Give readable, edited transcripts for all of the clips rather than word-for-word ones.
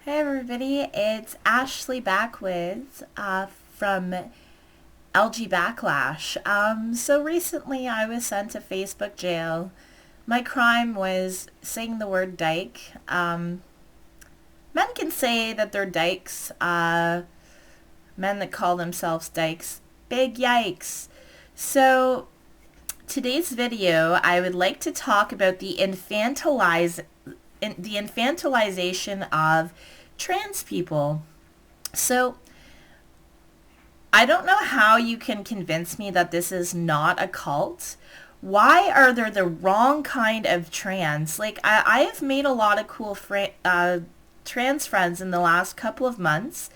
Hey everybody, it's Ashley Backwoods from LG Backlash. So recently I was sent to Facebook jail. My crime was saying the word dyke. Men can say that they're dykes. Men that call themselves dykes. Big yikes. So today's video, I would like to talk about the infantilization of trans people. So I don't know how you can convince me that this is not a cult. Why are there the wrong kind of trans? Like, I have made a lot of cool trans friends in the last couple of months,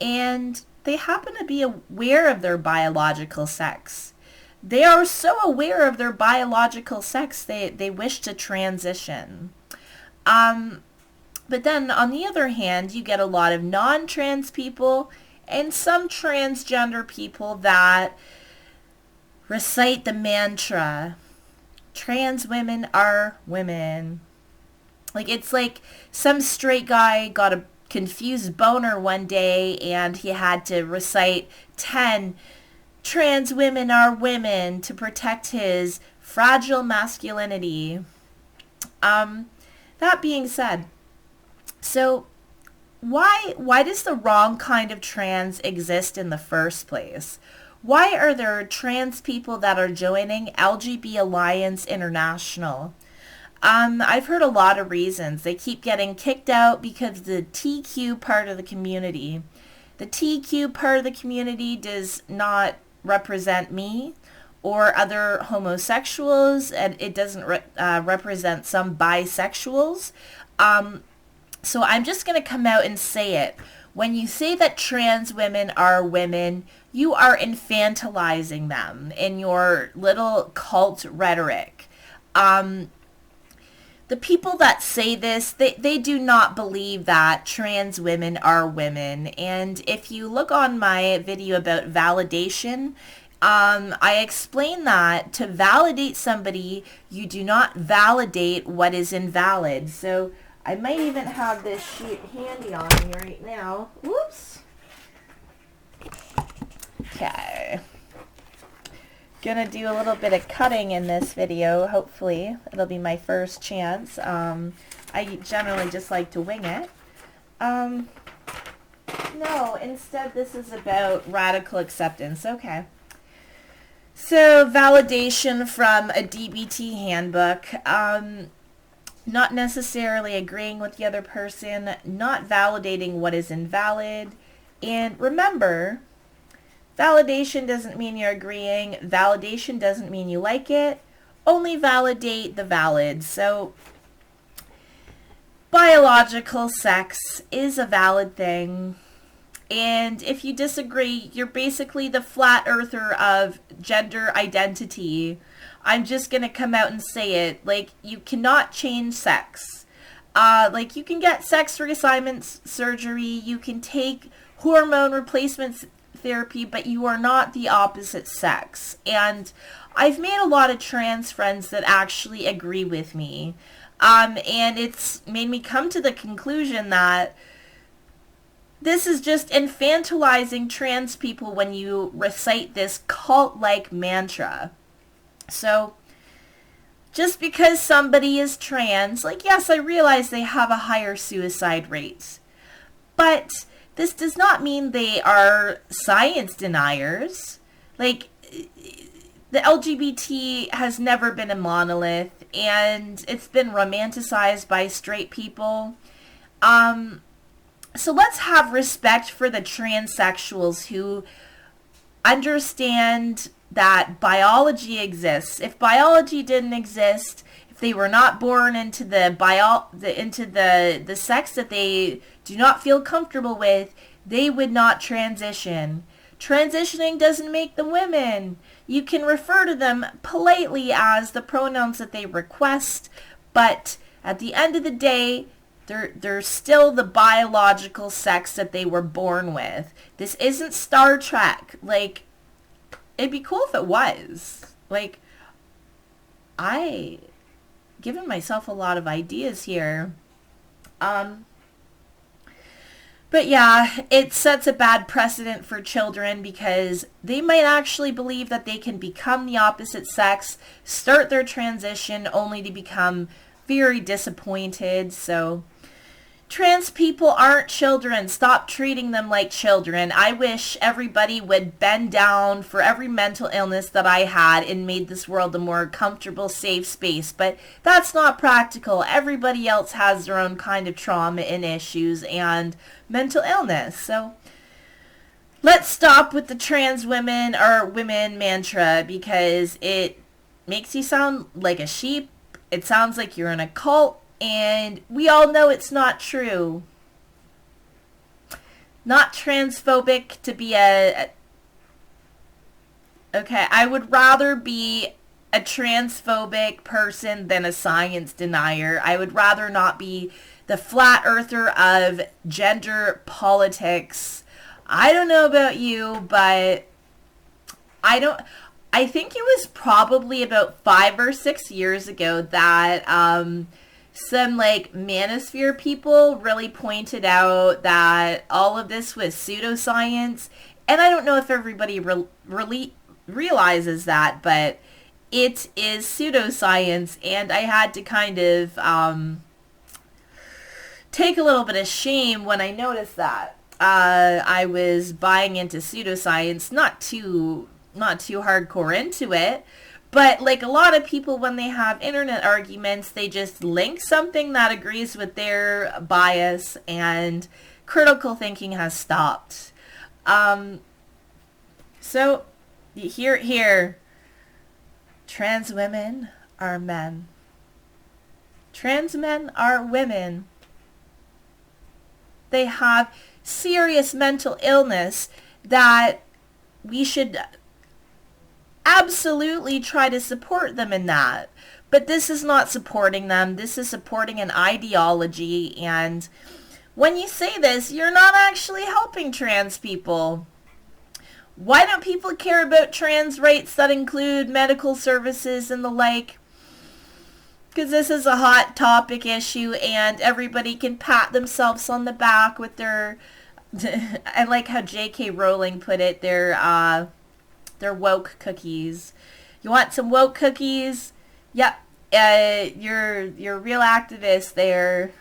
and they happen to be aware of their biological sex. They are so aware of their biological sex, they wish to transition. Um, but then on the other hand, you get a lot of non-trans people and some transgender people that recite the mantra, trans women are women. Like, it's like some straight guy got a confused boner one day and he had to recite 10 trans women are women to protect his fragile masculinity. That being said, so why does the wrong kind of trans exist in the first place? Why are there trans people that are joining LGB Alliance International? I've heard a lot of reasons. They keep getting kicked out because the TQ part of the community. The TQ part of the community does not represent me or other homosexuals, and it doesn't represent some bisexuals. So I'm just going to come out and say it. When you say that trans women are women, you are infantilizing them in your little cult rhetoric. The people that say this, they do not believe that trans women are women. And if you look on my video about validation, I explain that to validate somebody, you do not validate what is invalid. So I might even have this sheet handy on me right now. Whoops. Okay. Gonna do a little bit of cutting in this video, hopefully. It'll be my first chance. I generally just like to wing it. No, instead this is about radical acceptance. Okay. So, validation from a DBT handbook. Not necessarily agreeing with the other person, not validating what is invalid. And remember, validation doesn't mean you're agreeing. Validation doesn't mean you like it. Only validate the valid. So, biological sex is a valid thing. And if you disagree, you're basically the flat earther of gender identity. I'm just going to come out and say it. Like, you cannot change sex. Like, you can get sex reassignment surgery. You can take hormone replacement therapy, but you are not the opposite sex. And I've made a lot of trans friends that actually agree with me. And it's made me come to the conclusion that this is just infantilizing trans people when you recite this cult-like mantra. So, just because somebody is trans, like, yes, I realize they have a higher suicide rate. But this does not mean they are science deniers. Like, the LGBT has never been a monolith, and it's been romanticized by straight people. So let's have respect for the transsexuals who understand that biology exists. If biology didn't exist, if they were not born into the sex that they do not feel comfortable with, they would not transition. Transitioning doesn't make them women. You can refer to them politely as the pronouns that they request, but at the end of the day, they're still the biological sex that they were born with. This isn't Star Trek. Like, it'd be cool if it was. Like, I given myself a lot of ideas here. But yeah, it sets a bad precedent for children because they might actually believe that they can become the opposite sex, start their transition only to become very disappointed. So trans people aren't children. Stop treating them like children. I wish everybody would bend down for every mental illness that I had and made this world a more comfortable, safe space. But that's not practical. Everybody else has their own kind of trauma and issues and mental illness. So let's stop with the trans women or women mantra because it makes you sound like a sheep. It sounds like you're in a cult. And we all know it's not true. Not transphobic to be okay, I would rather be a transphobic person than a science denier. I would rather not be the flat earther of gender politics. I don't know about you, but I think it was probably about 5 or 6 years ago that some like manosphere people really pointed out that all of this was pseudoscience. And I don't know if everybody really realizes that, but it is pseudoscience. And I had to kind of take a little bit of shame when I noticed that. I was buying into pseudoscience, not too hardcore into it. But like a lot of people, when they have internet arguments, they just link something that agrees with their bias, and critical thinking has stopped. So here, trans women are men. Trans men are women. They have serious mental illness that we should absolutely try to support them in that. But this is not supporting them. This is supporting an ideology. And when you say this, you're not actually helping trans people. Why don't people care about trans rights that include medical services and the like? Because this is a hot topic issue and everybody can pat themselves on the back with their I like how J.K. Rowling put it, they're woke cookies. You want some woke cookies? Yep. You're real activist there.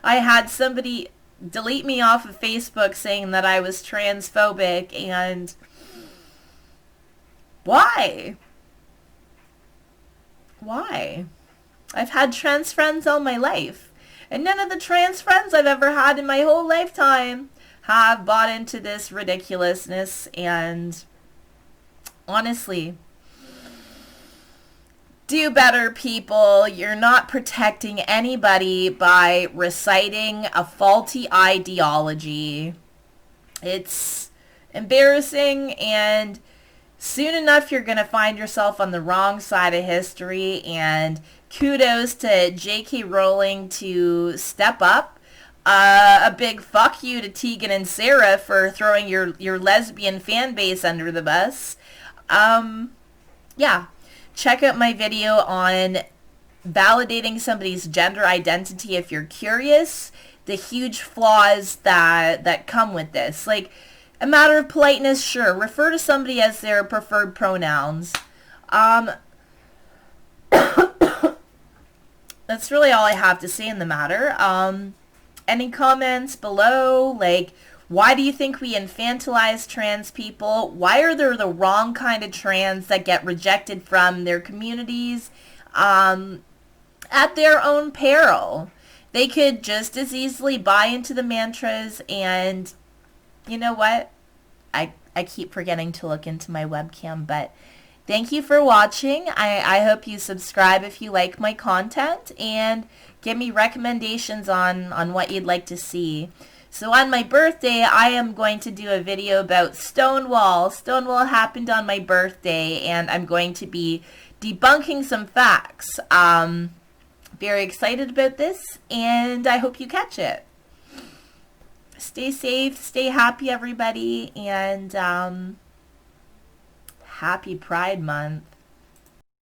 I had somebody delete me off of Facebook saying that I was transphobic, and why? Why? I've had trans friends all my life, and none of the trans friends I've ever had in my whole lifetime have bought into this ridiculousness. And honestly, do better, people. You're not protecting anybody by reciting a faulty ideology. It's embarrassing, and soon enough you're going to find yourself on the wrong side of history. And kudos to J.K. Rowling to step up. A big fuck you to Tegan and Sarah for throwing your lesbian fan base under the bus. Yeah, check out my video on validating somebody's gender identity if you're curious. The huge flaws that come with this. Like, a matter of politeness, sure, refer to somebody as their preferred pronouns. That's really all I have to say in the matter. Any comments below? Like, why do you think we infantilize trans people? Why are there the wrong kind of trans that get rejected from their communities at their own peril? They could just as easily buy into the mantras. And you know what? I keep forgetting to look into my webcam, but thank you for watching. I hope you subscribe if you like my content, and give me recommendations on what you'd like to see. So on my birthday, I am going to do a video about Stonewall. Stonewall happened on my birthday, and I'm going to be debunking some facts. Very excited about this, and I hope you catch it. Stay safe, stay happy, everybody, and happy Pride Month.